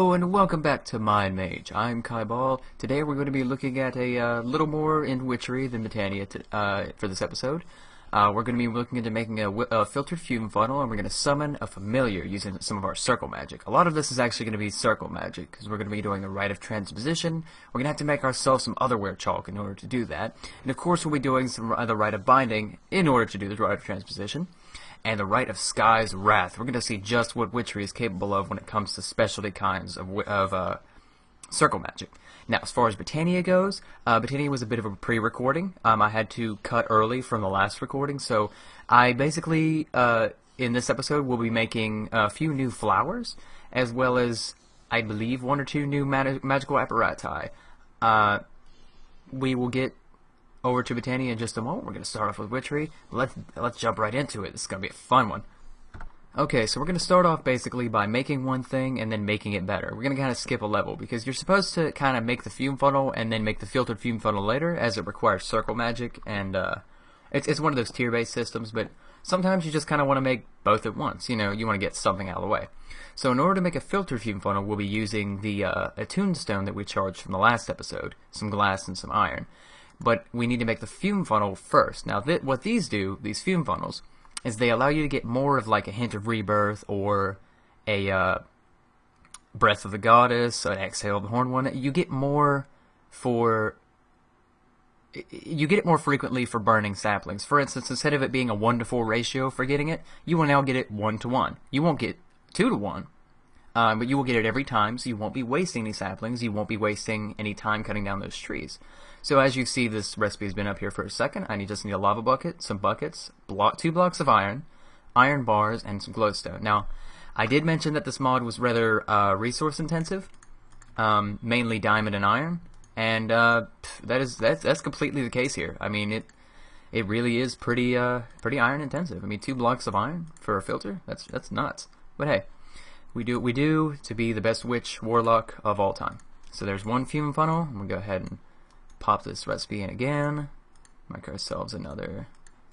Hello and welcome back to Minemage. I'm Kai Ball. Today we're going to be looking at a little more in Witchery than Betania for this episode. We're going to be looking into making a filtered fume funnel, and we're going to summon a familiar using some of our circle magic. A lot of this is actually going to be circle magic, because we're going to be doing the rite of transposition. We're going to have to make ourselves some otherware chalk in order to do that. And of course we'll be doing some the rite of binding in order to do the rite of transposition. And the Rite of Sky's Wrath. We're going to see just what Witchery is capable of when it comes to specialty kinds of circle magic. Now, as far as Botania goes, Botania was a bit of a pre-recording. I had to cut early from the last recording, so I basically, in this episode, will be making a few new flowers, as well as, I believe, one or two new magical apparati. We will get over to Betania in just a moment. We're going to start off with Witchery. Let's jump right into it. This is going to be a fun one. Okay, so we're going to start off basically by making one thing and then making it better. We're going to kind of skip a level because you're supposed to kind of make the fume funnel and then make the filtered fume funnel later, as it requires circle magic, and it's one of those tier-based systems, but sometimes you just kind of want to make both at once. You know, you want to get something out of the way. So in order to make a filtered fume funnel, we'll be using the attuned stone that we charged from the last episode, some glass and some iron. But we need to make the fume funnel first. Now, what these do, these fume funnels, is they allow you to get more of like a hint of rebirth or a breath of the goddess, an exhale of the horned one. You get more frequently for burning saplings. For instance, instead of it being a 1-to-4 ratio for getting it, you will now get it 1-to-1. You won't get 2-to-1. But you will get it every time, so you won't be wasting any saplings. You won't be wasting any time cutting down those trees. So as you see, this recipe has been up here for a second. I just need a lava bucket, some buckets, 2 blocks of iron, iron bars, and some glowstone. Now, I did mention that this mod was rather resource intensive, mainly diamond and iron, and that's completely the case here. I mean, it really is pretty iron intensive. I mean, 2 blocks of iron for a filter, that's nuts. But hey, we do what we do to be the best witch warlock of all time. So there's one fume funnel. I'm gonna go ahead and pop this recipe in again. Make ourselves another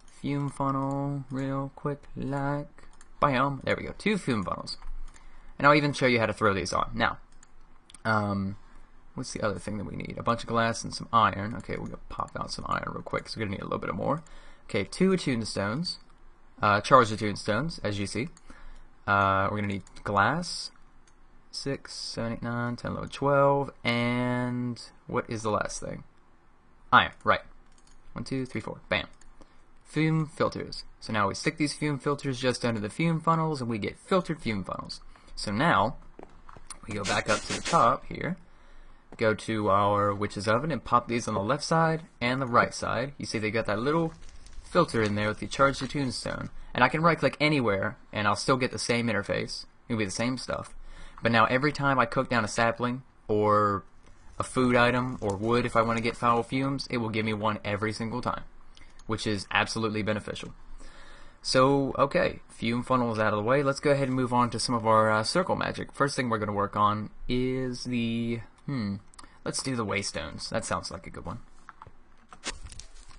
fume funnel real quick, like bam. There we go. 2 fume funnels. And I'll even show you how to throw these on. Now, what's the other thing that we need? A bunch of glass and some iron. Okay, we're gonna pop out some iron real quick, so we're gonna need a little bit more. Okay, 2 attuned stones. Charged attuned stones, as you see. We're gonna need glass. 6, 7, 8, 9, 10, 11, 12, and what is the last thing? Iron, right. 1, 2, 3, 4, bam. Fume filters. So now we stick these fume filters just under the fume funnels, and we get filtered fume funnels. So now, we go back up to the top here, go to our witch's oven, and pop these on the left side and the right side. You see they got that little filter in there with the charged attuned stone. And I can right-click anywhere, and I'll still get the same interface. It'll be the same stuff. But now every time I cook down a sapling, or a food item, or wood if I want to get foul fumes, it will give me one every single time, which is absolutely beneficial. So, okay, fume funnel is out of the way. Let's go ahead and move on to some of our circle magic. First thing we're going to work on is the, let's do the waystones. That sounds like a good one.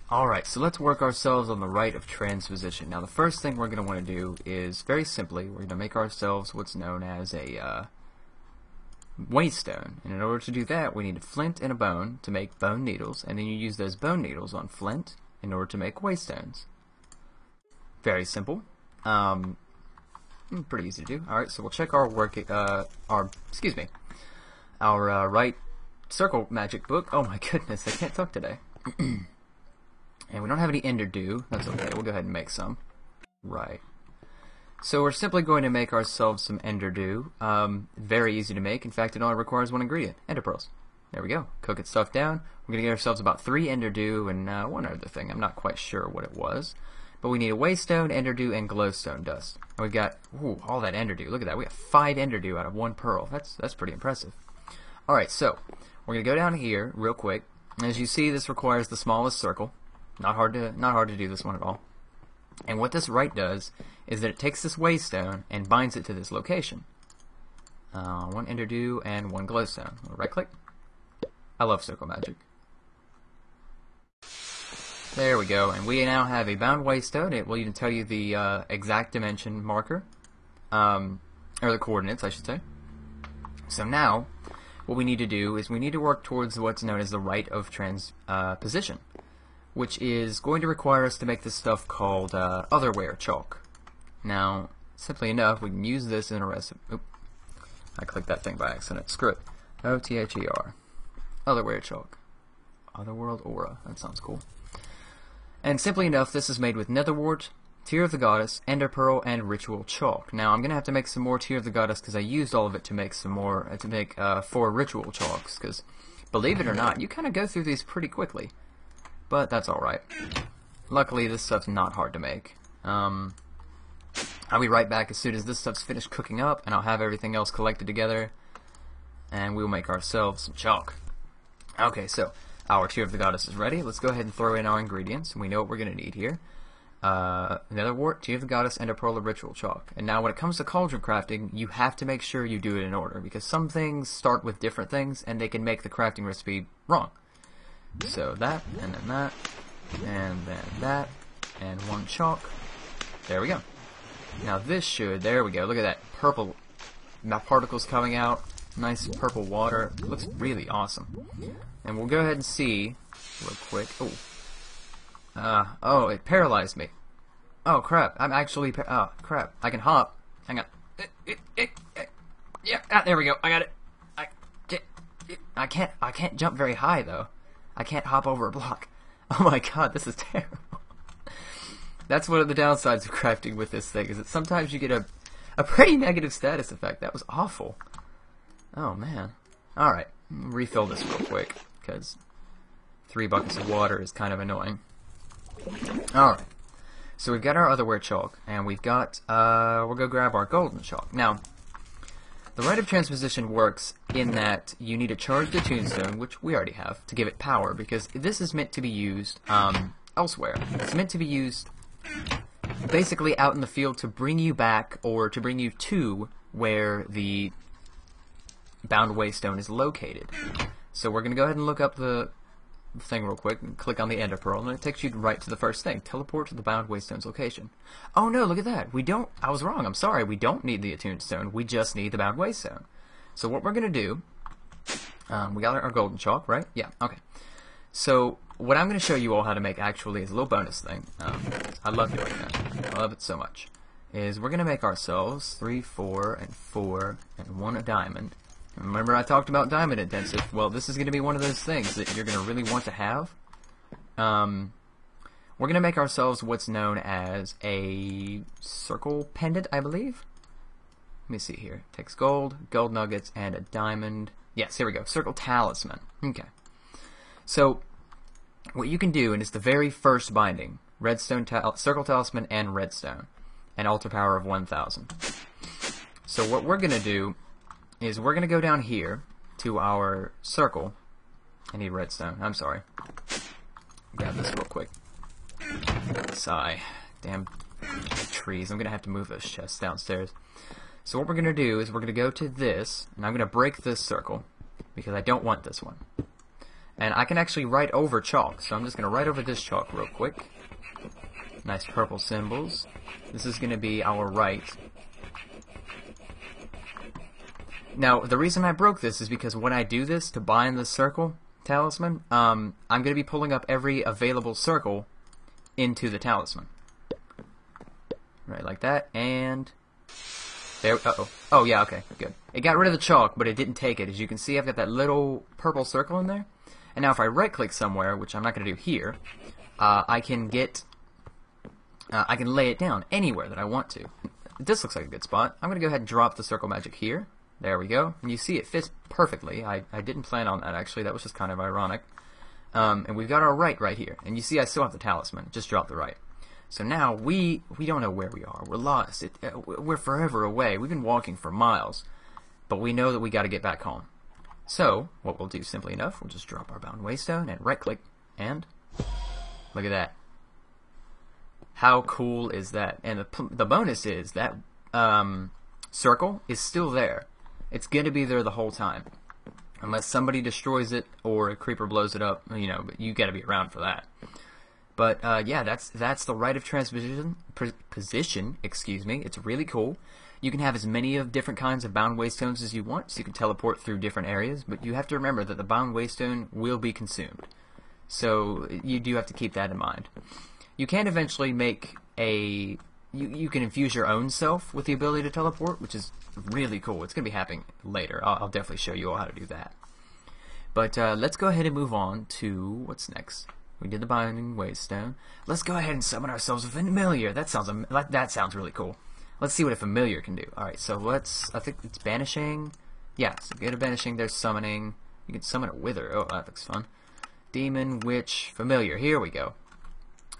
Alright, so let's work ourselves on the rite of transposition. Now, the first thing we're going to want to do is, very simply, we're going to make ourselves what's known as a waystone. And in order to do that, we need a flint and a bone to make bone needles, and then you use those bone needles on flint in order to make waystones. Very simple. Pretty easy to do. Alright, so we'll check our our right circle magic book. Oh my goodness, I can't talk today. And we don't have any ender dew. That's okay. We'll go ahead and make some. Right. So we're simply going to make ourselves some ender dew. Very easy to make. In fact, it only requires one ingredient. Ender pearls. There we go. Cook it stuff down. We're going to get ourselves about 3 ender dew and one other thing. I'm not quite sure what it was. But we need a waystone, ender dew, and glowstone dust. And we've got all that ender dew. Look at that. We got 5 ender dew out of 1 pearl. That's pretty impressive. Alright, so we're going to go down here real quick. As you see, this requires the smallest circle. Not hard to do this one at all. And what this rite does is that it takes this waystone and binds it to this location. 1 ender dew and 1 glowstone. Right click. I love circle magic. There we go, and we now have a bound waystone. It will even tell you the exact dimension marker, or the coordinates, I should say. So now, what we need to do is we need to work towards what's known as the rite of transposition, which is going to require us to make this stuff called otherware chalk. Now, simply enough, we can use this in a recipe. Oop, I clicked that thing by accident. Screw it. O-T-H-E-R. Otherware chalk. Otherworld aura. That sounds cool. And simply enough, this is made with netherwort, Tear of the Goddess, Ender Pearl, and Ritual Chalk. Now, I'm going to have to make some more Tear of the Goddess because I used all of it to make some more, 4 Ritual Chalks, because, believe it or not, you kind of go through these pretty quickly. But that's alright. Luckily, this stuff's not hard to make. I'll be right back as soon as this stuff's finished cooking up, and I'll have everything else collected together, and we'll make ourselves some chalk. Okay, so, our Tear of the Goddess is ready. Let's go ahead and throw in our ingredients. We know what we're going to need here. Netherwort, Tear of the Goddess, and a Pearl of Ritual Chalk. And now when it comes to cauldron crafting, you have to make sure you do it in order, because some things start with different things, and they can make the crafting recipe wrong. So that, and then that, and then that, and 1 chalk. There we go. Now this should, there we go, look at that purple particles coming out. Nice purple water. It looks really awesome. And we'll go ahead and see real quick. Oh, it paralyzed me. Oh crap! I'm actually oh crap! I can hop. Hang on. Yeah, there we go. I got it. I can't jump very high though. I can't hop over a block. Oh my god, this is terrible. That's one of the downsides of crafting with this thing, is that sometimes you get a pretty negative status effect. That was awful. Oh man. Alright, refill this real quick, because 3 buckets of water is kind of annoying. Alright, so we've got our otherware chalk, and we've got, we'll go grab our golden chalk. Now, the rite of transposition works in that you need to charge the tombstone, which we already have, to give it power, because this is meant to be used elsewhere. It's meant to be used basically out in the field to bring you back, or to bring you to where the bound waystone is located. So we're going to go ahead and look up the thing real quick and click on the Ender Pearl, and it takes you right to the first thing. Teleport to the bound waystone's location. Oh no, look at that. We don't, I was wrong, I'm sorry. We don't need the attuned stone. We just need the bound waystone. So what we're going to do, we got our golden chalk, right? Yeah, okay. So what I'm going to show you all how to make actually is a little bonus thing. I love doing that. I love it so much. Is we're going to make ourselves 3, 4, and 4, and 1 a diamond. Remember I talked about diamond intensive? Well, this is going to be one of those things that you're going to really want to have. We're going to make ourselves what's known as a circle pendant, I believe. Let me see here. Takes gold, gold nuggets, and a diamond. Yes, here we go. Circle talisman. Okay. So, what you can do, and it's the very first binding, redstone, circle talisman, and redstone, and altar power of 1000. So what we're going to do is we're going to go down here to our circle. I need redstone. I'm sorry. Grab this real quick. Sigh. Damn trees. I'm going to have to move those chests downstairs. So what we're going to do is we're going to go to this, and I'm going to break this circle, because I don't want this one. And I can actually write over chalk, so I'm just going to write over this chalk real quick. Nice purple symbols. This is going to be our right. Now, the reason I broke this is because when I do this to bind the circle talisman, I'm going to be pulling up every available circle into the talisman. Right, like that, and there, uh-oh. Oh, yeah, okay, good. It got rid of the chalk, but it didn't take it. As you can see, I've got that little purple circle in there. And now if I right-click somewhere, which I'm not going to do here, I can lay it down anywhere that I want to. This looks like a good spot. I'm going to go ahead and drop the circle magic here. There we go. And you see it fits perfectly. I didn't plan on that, actually. That was just kind of ironic. And we've got our right here. And you see I still have the talisman. Just drop the right. So now we don't know where we are. We're lost. We're forever away. We've been walking for miles. But we know that we got to get back home. So, what we'll do, simply enough, we'll just drop our bound waystone and right-click. And look at that. How cool is that? And the bonus is that circle is still there. It's going to be there the whole time. Unless somebody destroys it or a creeper blows it up, you know, but you got to be around for that. But yeah, that's the rite of position. Excuse me. It's really cool. You can have as many of different kinds of bound waystones as you want, so you can teleport through different areas. But you have to remember that the bound waystone will be consumed, so you do have to keep that in mind. You can eventually make a you can infuse your own self with the ability to teleport, which is really cool. It's going to be happening later. I'll definitely show you all how to do that. But let's go ahead and move on to what's next. We did the binding waystone. Let's go ahead and summon ourselves a familiar. That sounds really cool. Let's see what a familiar can do. Alright, so I think it's banishing. Yeah, so get a banishing, there's summoning. You can summon a wither. Oh, that looks fun. Demon, witch, familiar. Here we go.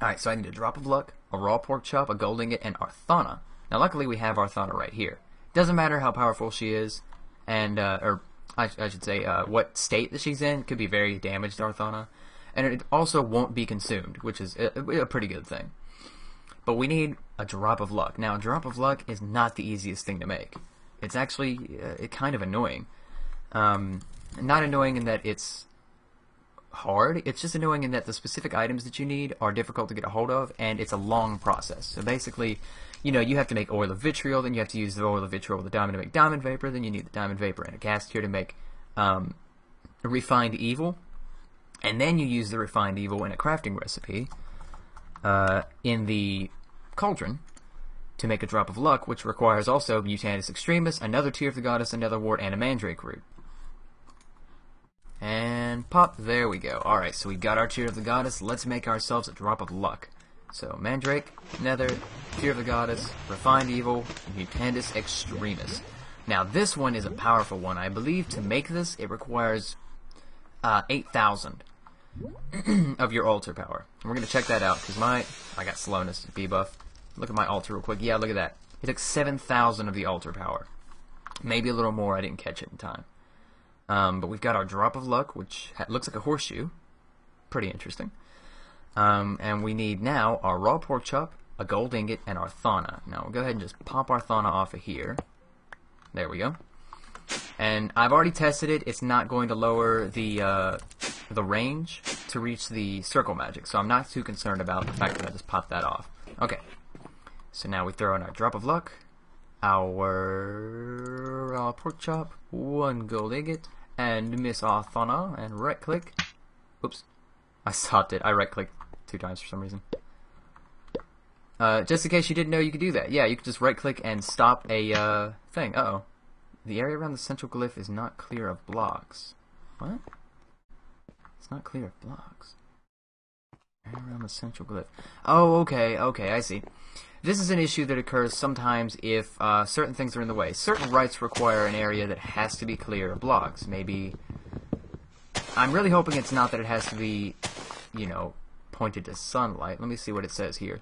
Alright, so I need a drop of luck, a raw pork chop, a gold ingot, and Arthana. Now, luckily we have Arthana right here. Doesn't matter how powerful she is, and, or I should say, what state that she's in. Could be very damaged Arthana. And it also won't be consumed, which is a pretty good thing. But we need a drop of luck. Now, a drop of luck is not the easiest thing to make. It's actually kind of annoying. Not annoying in that it's hard. It's just annoying in that the specific items that you need are difficult to get a hold of, and it's a long process. So basically, you know, you have to make oil of vitriol, then you have to use the oil of vitriol with the diamond to make diamond vapor, then you need the diamond vapor and a gas tier to make refined evil, and then you use the refined evil in a crafting recipe in the cauldron to make a drop of luck, which requires also Mutatis Extremis, another tier of the goddess, another wart, and a mandrake root. And pop, there we go. Alright, so we got our tier of the goddess. Let's make ourselves a drop of luck. So, mandrake, nether, tier of the goddess, refined evil, Mutatis Extremis. Now, this one is a powerful one. I believe to make this, it requires 8,000 of your altar power. And we're going to check that out, because I got slowness debuff. Look at my altar real quick. Yeah, look at that. It took 7,000 of the altar power. Maybe a little more. I didn't catch it in time. But we've got our drop of luck, which looks like a horseshoe. Pretty interesting. And we need now our raw pork chop, a gold ingot, and Arthana. Now we'll go ahead and just pop Arthana off of here. There we go. And I've already tested it. It's not going to lower the range to reach the circle magic, so I'm not too concerned about the fact that I just popped that off. Okay. So now we throw in our drop of luck, our raw pork chop, one gold ingot, and Miss Arthana, and right click. Oops, I stopped it. I right clicked 2 times for some reason. Just in case you didn't know you could do that. Yeah, you can just right click and stop a thing. Uh-oh. The area around the central glyph is not clear of blocks. What? It's not clear of blocks. Area around the central glyph. Oh, okay, I see. This is an issue that occurs sometimes if certain things are in the way. Certain rites require an area that has to be clear of blocks. Maybe... I'm really hoping it's not that it has to be, you know, pointed to sunlight. Let me see what it says here.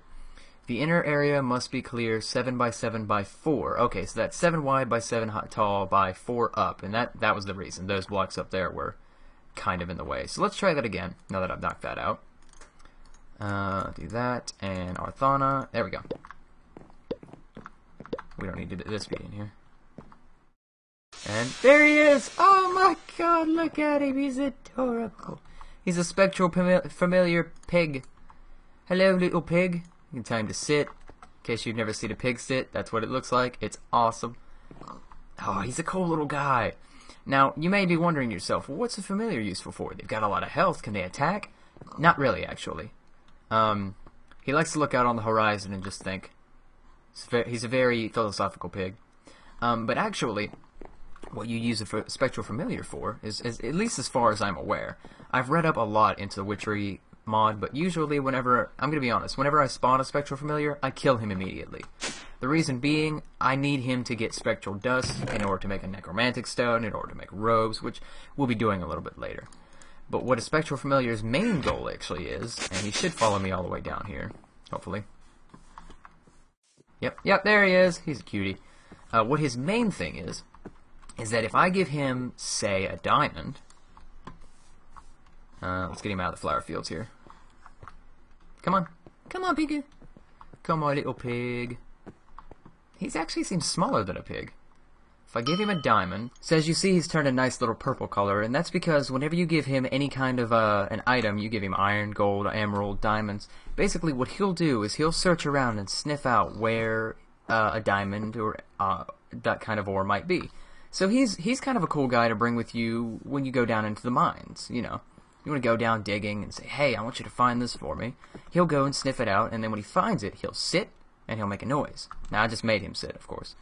The inner area must be clear 7 by 7 by 4. Okay, so that's 7 wide by 7 tall by 4 up, and that was the reason. Those blocks up there were kind of in the way. So let's try that again, now that I've knocked that out. Do that, and Arthana. There we go. We don't need to this be in here. And there he is! Oh my god, look at him! He's adorable. He's a spectral familiar pig. Hello, little pig. You can tell him to sit. In case you've never seen a pig sit, that's what it looks like. It's awesome. Oh, he's a cool little guy. Now, you may be wondering yourself, well, what's a familiar useful for? They've got a lot of health. Can they attack? Not really, actually. He likes to look out on the horizon and just think. He's a very philosophical pig. But actually, what you use a spectral familiar for is, at least as far as I'm aware, I've read up a lot into the Witchery mod, but usually whenever, I'm going to be honest, whenever I spawn a spectral familiar, I kill him immediately. The reason being, I need him to get spectral dust in order to make a necromantic stone, in order to make robes, which we'll be doing a little bit later. But what a spectral familiar's main goal actually is, and he should follow me all the way down here, hopefully. Yep, there he is. He's a cutie. What his main thing is that if I give him, say, a diamond... let's get him out of the flower fields here. Come on, piggy. Come on, little pig. He actually seems smaller than a pig. If I give him a diamond, so as you see, he's turned a nice little purple color, and that's because whenever you give him any kind of an item, you give him iron, gold, emerald, diamonds, basically what he'll do is he'll search around and sniff out where a diamond or that kind of ore might be. So he's kind of a cool guy to bring with you when you go down into the mines, you know. You want to go down digging and say, hey, I want you to find this for me. He'll go and sniff it out, and then when he finds it, he'll sit, and he'll make a noise. Now, I just made him sit, of course.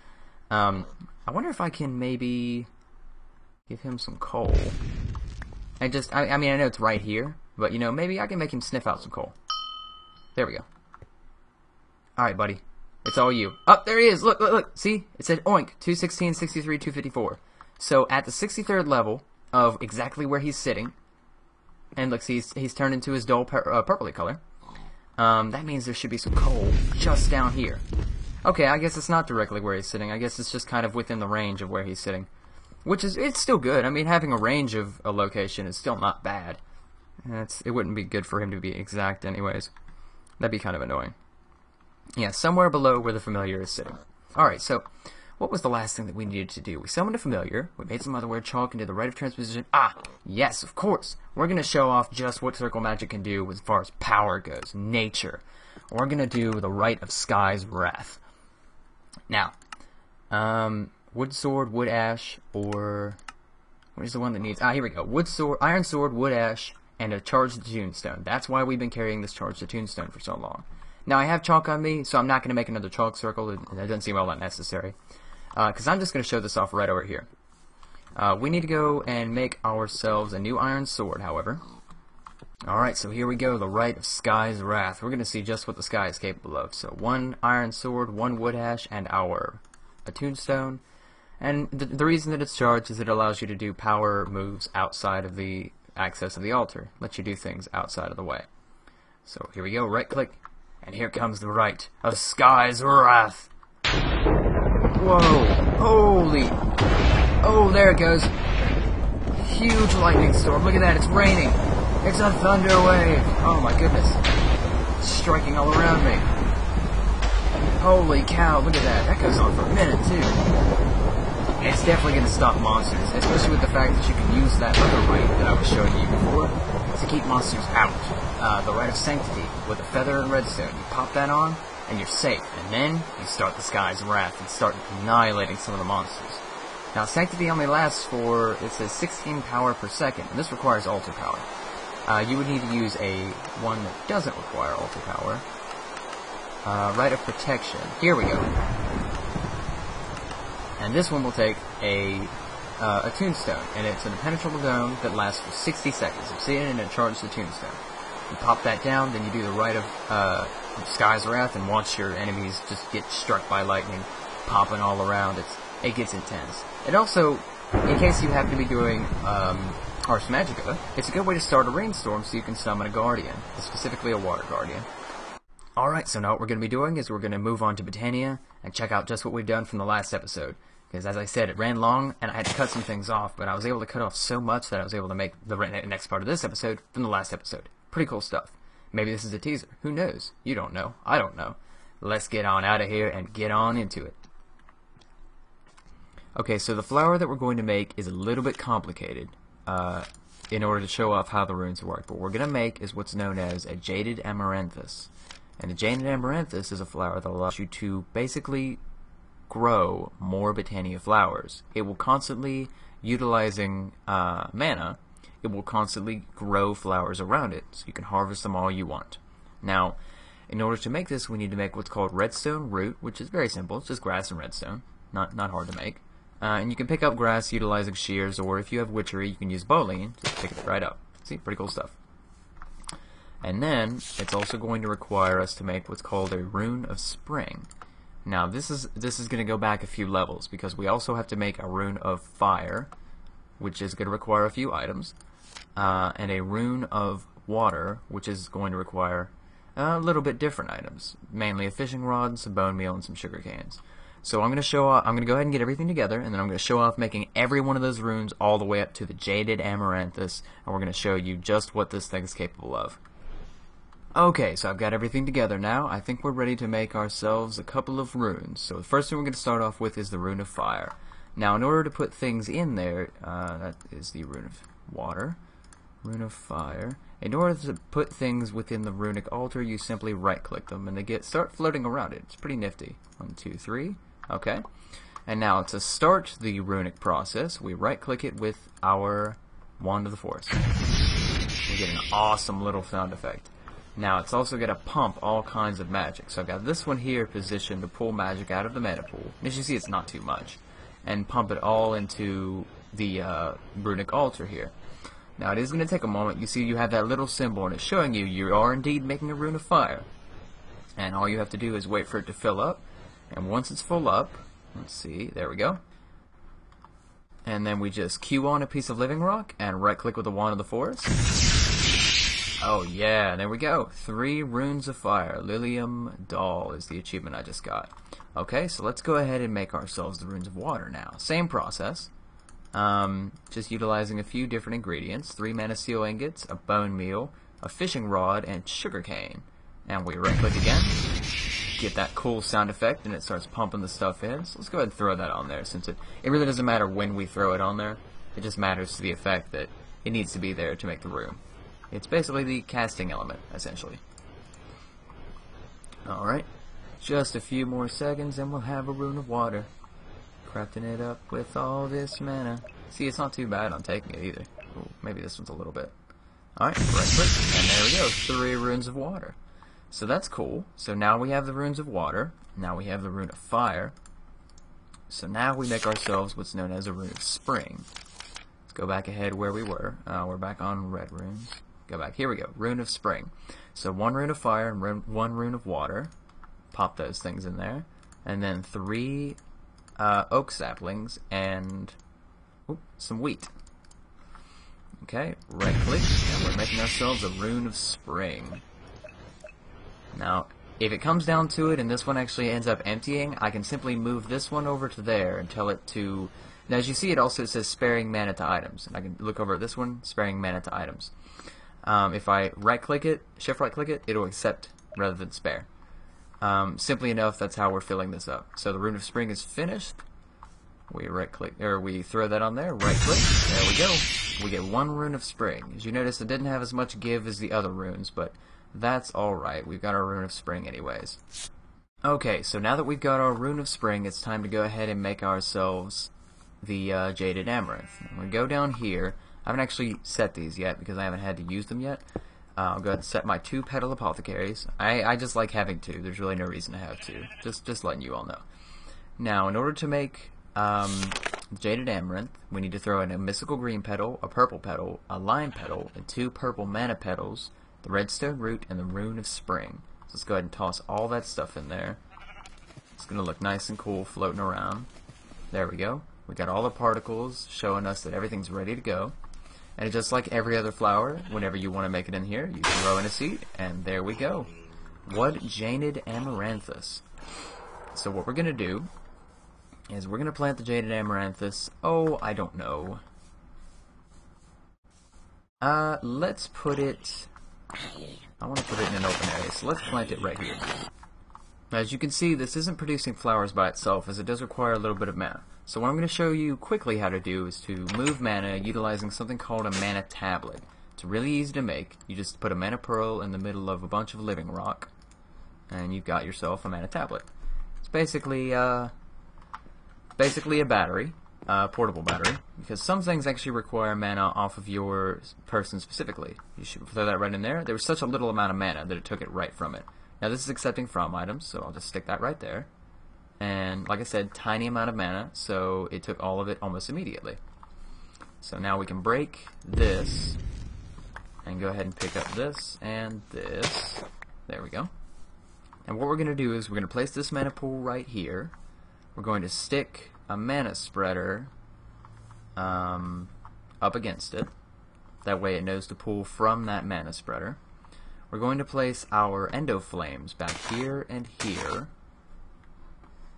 I wonder if I can maybe give him some coal. I mean, I know it's right here, but, you know, maybe I can make him sniff out some coal. There we go. Alright, buddy. It's all you. Oh, there he is! Look, look, look! See? It said oink, 216, 63, 254. So, at the 63rd level of exactly where he's sitting, and look, see, he's turned into his dull purpley color. That means there should be some coal just down here. Okay, I guess it's not directly where he's sitting. I guess it's just kind of within the range of where he's sitting. Which is, it's still good. I mean, having a range of a location is still not bad. It wouldn't be good for him to be exact anyways. That'd be kind of annoying. Yeah, somewhere below where the familiar is sitting. Alright, so, what was the last thing that we needed to do? We summoned a familiar, we made some otherware chalk and did the rite of transposition. Ah, yes, of course. We're going to show off just what circle magic can do as far as power goes, nature. We're going to do the rite of Sky's Wrath. Now, wood sword, wood ash, or what is the one that needs? Here we go. Wood sword, iron sword, wood ash, and a charged tombstone. That's why we've been carrying this charged tombstone for so long. Now I have chalk on me, so I'm not going to make another chalk circle. It doesn't seem all that necessary, because I'm just going to show this off right over here. We need to go and make ourselves a new iron sword, however. Alright, so here we go, the rite of Sky's Wrath. We're going to see just what the sky is capable of. So one iron sword, one wood ash, and a tombstone. And the reason that it's charged is it allows you to do power moves outside of the access of the altar. Lets you do things outside of the way. So here we go, right click, and here comes the rite of Sky's Wrath. Whoa, holy, oh, there it goes. Huge lightning storm, look at that, it's raining. It's a thunder wave! Oh my goodness. It's striking all around me. Holy cow, look at that. That goes on for a minute, too. It's definitely going to stop monsters, especially with the fact that you can use that other rite that I was showing you before to keep monsters out. The Rite of Sanctity with a feather and redstone. You pop that on, and you're safe. And then you start the Sky's Wrath and start annihilating some of the monsters. Now, Sanctity only lasts for, it says 16 power per second, and this requires altar power. You would need to use one that doesn't require altar power. Rite of Protection. Here we go. And this one will take a tombstone, and it's an impenetrable dome that lasts for 60 seconds. You see it, and it charges the tombstone. You pop that down, then you do the Rite of Sky's Wrath, and watch your enemies just get struck by lightning, popping all around. It gets intense. It also, in case you happen to be doing Ars Magica, it's a good way to start a rainstorm so you can summon a guardian, specifically a water guardian. Alright, so now what we're going to be doing is we're going to move on to Botania and check out just what we've done from the last episode. Because as I said, it ran long and I had to cut some things off, but I was able to cut off so much that I was able to make the next part of this episode from the last episode. Pretty cool stuff. Maybe this is a teaser. Who knows? You don't know. I don't know. Let's get on out of here and get on into it. Okay, so the flower that we're going to make is a little bit complicated. In order to show off how the runes work. But what we're going to make is what's known as a Jaded Amaranthus. And a Jaded Amaranthus is a flower that allows you to basically grow more Botania flowers. It will constantly, utilizing mana, it will constantly grow flowers around it. So you can harvest them all you want. Now, in order to make this, we need to make what's called redstone root, which is very simple. It's just grass and redstone. Not hard to make. And you can pick up grass utilizing shears, or if you have Witchery, you can use bowline to pick it right up. See, pretty cool stuff. And then, it's also going to require us to make what's called a Rune of Spring. Now, this is going to go back a few levels, because we also have to make a Rune of Fire, which is going to require a few items, and a Rune of Water, which is going to require a little bit different items, mainly a fishing rod, some bone meal, and some sugar cans. So I'm going to go ahead and get everything together, and then I'm going to show off making every one of those runes all the way up to the Jaded Amaranthus, and we're going to show you just what this thing is capable of. Okay, so I've got everything together now. I think we're ready to make ourselves a couple of runes. So the first thing we're going to start off with is the Rune of Fire. Now, in order to put things in there, that is the Rune of Water, Rune of Fire. In order to put things within the runic altar, you simply right-click them, and they start floating around it. It's pretty nifty. 1, 2, 3. Okay. And now, to start the runic process, we right-click it with our Wand of the Forest. We get an awesome little sound effect. Now, it's also going to pump all kinds of magic. So I've got this one here positioned to pull magic out of the mana pool. As you see, it's not too much. And pump it all into the runic altar here. Now, it is going to take a moment. You see you have that little symbol, and it's showing you are indeed making a Rune of Fire. And all you have to do is wait for it to fill up. And once it's full up, let's see, there we go. And then we just cue on a piece of living rock and right-click with the Wand of the Forest. Oh yeah, there we go. 3 Runes of Fire. Lilium Doll is the achievement I just got. Okay, so let's go ahead and make ourselves the Runes of Water now. Same process. Just utilizing a few different ingredients. 3 mana seal ingots, a bone meal, a fishing rod, and sugarcane. And we right-click again. Get that cool sound effect, and it starts pumping the stuff in. So let's go ahead and throw that on there, since it really doesn't matter when we throw it on there. It just matters to the effect that it needs to be there to make the room. It's basically the casting element, essentially. Alright. Just a few more seconds, and we'll have a Rune of Water. Crafting it up with all this mana. See, it's not too bad on taking it either. Ooh, maybe this one's a little bit. Alright, right-click, and there we go. 3 Runes of Water. So that's cool. So now we have the Runes of Water. Now we have the Rune of Fire. So now we make ourselves what's known as a Rune of Spring. Let's go back ahead where we were. We're back on red runes. Go back. Here we go. Rune of Spring. So 1 Rune of Fire and 1 Rune of Water. Pop those things in there. And then 3 oak saplings and some wheat. Okay, right click, and we're making ourselves a Rune of Spring. Now, if it comes down to it and this one actually ends up emptying, I can simply move this one over to there and tell it to... Now, as you see, it also says sparing mana to items. And I can look over at this one, sparing mana to items. If I right-click it, shift right-click it, it'll accept rather than spare. Simply enough, that's how we're filling this up. So the Rune of Spring is finished. We right-click, or we throw that on there, right-click, there we go. We get 1 Rune of Spring. As you notice, it didn't have as much give as the other runes, but that's alright. We've got our Rune of Spring anyways. Okay, so now that we've got our Rune of Spring, it's time to go ahead and make ourselves the Jaded Amaranth. I'm going to go down here. I haven't actually set these yet because I haven't had to use them yet. I'll go ahead and set my 2 Petal Apothecaries. I just like having 2. There's really no reason to have 2. Just letting you all know. Now, in order to make Jaded Amaranth, we need to throw in a mystical green petal, a purple petal, a lime petal, and 2 purple mana petals, the redstone root, and the Rune of Spring. So let's go ahead and toss all that stuff in there. It's going to look nice and cool floating around. There we go. We got all the particles showing us that everything's ready to go. And just like every other flower, whenever you want to make it in here, you throw in a seed, and there we go. What Jaded Amaranthus. So what we're going to do is we're going to plant the Jaded Amaranthus, I don't know. Let's put it... I want to put it in an open area, so let's plant it right here. Now, as you can see, this isn't producing flowers by itself, as it does require a little bit of mana. So what I'm going to show you quickly how to do is to move mana utilizing something called a mana tablet. It's really easy to make. You just put a mana pearl in the middle of a bunch of living rock, and you've got yourself a mana tablet. It's basically a battery, portable battery, because some things actually require mana off of your person specifically. You should throw that right in there. There was such a little amount of mana that it took it right from it. Now this is accepting from items, so I'll just stick that right there. And like I said, tiny amount of mana, so it took all of it almost immediately. So now we can break this, and go ahead and pick up this, and this. There we go. And what we're going to do is we're going to place this mana pool right here. We're going to stick a mana spreader up against it. That way it knows to pull from that mana spreader. We're going to place our Endo Flames back here and here.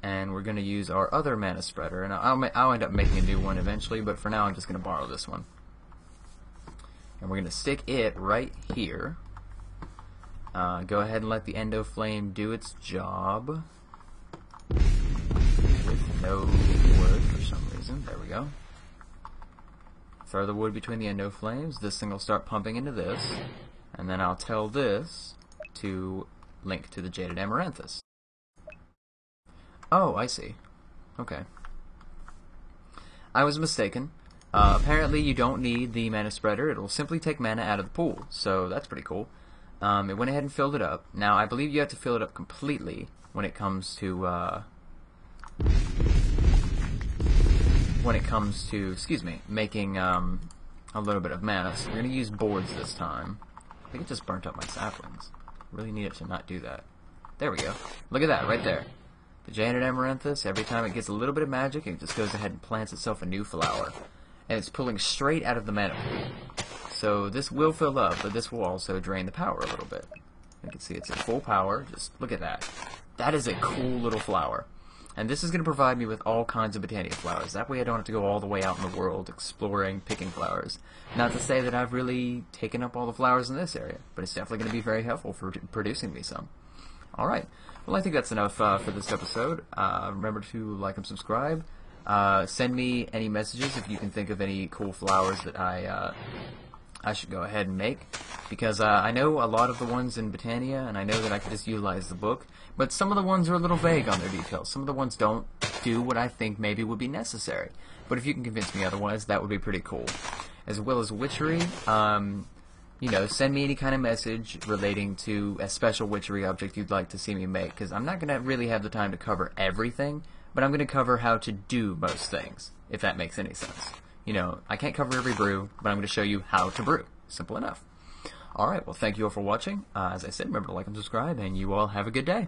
And we're going to use our other mana spreader. And I'll end up making a new one eventually, but for now I'm just going to borrow this one. And we're going to stick it right here. Go ahead and let the Endo Flame do its job. With no wood for some reason. go. Throw the wood between the endo flames. This thing will start pumping into this. And then I'll tell this to link to the Jaded Amaranthus. Oh, I see. Okay. I was mistaken. Apparently you don't need the mana spreader. It will simply take mana out of the pool. So that's pretty cool. It went ahead and filled it up. Now, I believe you have to fill it up completely when it comes to, excuse me, making, a little bit of mana. So we're going to use boards this time. I think it just burnt up my saplings. Really need it to not do that. There we go. Look at that, right there. The Jaded Amaranthus, every time it gets a little bit of magic, it just goes ahead and plants itself a new flower. And it's pulling straight out of the mana pool. So this will fill up, but this will also drain the power a little bit. You can see it's at full power. Just look at that. That is a cool little flower. And this is going to provide me with all kinds of Botania flowers. That way I don't have to go all the way out in the world exploring, picking flowers. Not to say that I've really taken up all the flowers in this area, but it's definitely going to be very helpful for producing me some. Alright, well I think that's enough for this episode. Remember to like and subscribe. Send me any messages if you can think of any cool flowers that I should go ahead and make, because I know a lot of the ones in Botania, and I know that I could just utilize the book, but some of the ones are a little vague on their details. Some of the ones don't do what I think maybe would be necessary, but if you can convince me otherwise, that would be pretty cool. As well as Witchery, you know, send me any kind of message relating to a special Witchery object you'd like to see me make, because I'm not going to really have the time to cover everything, but I'm going to cover how to do most things, if that makes any sense. You know, I can't cover every brew, but I'm going to show you how to brew. Simple enough. Alright, well thank you all for watching. As I said, remember to like and subscribe, and you all have a good day.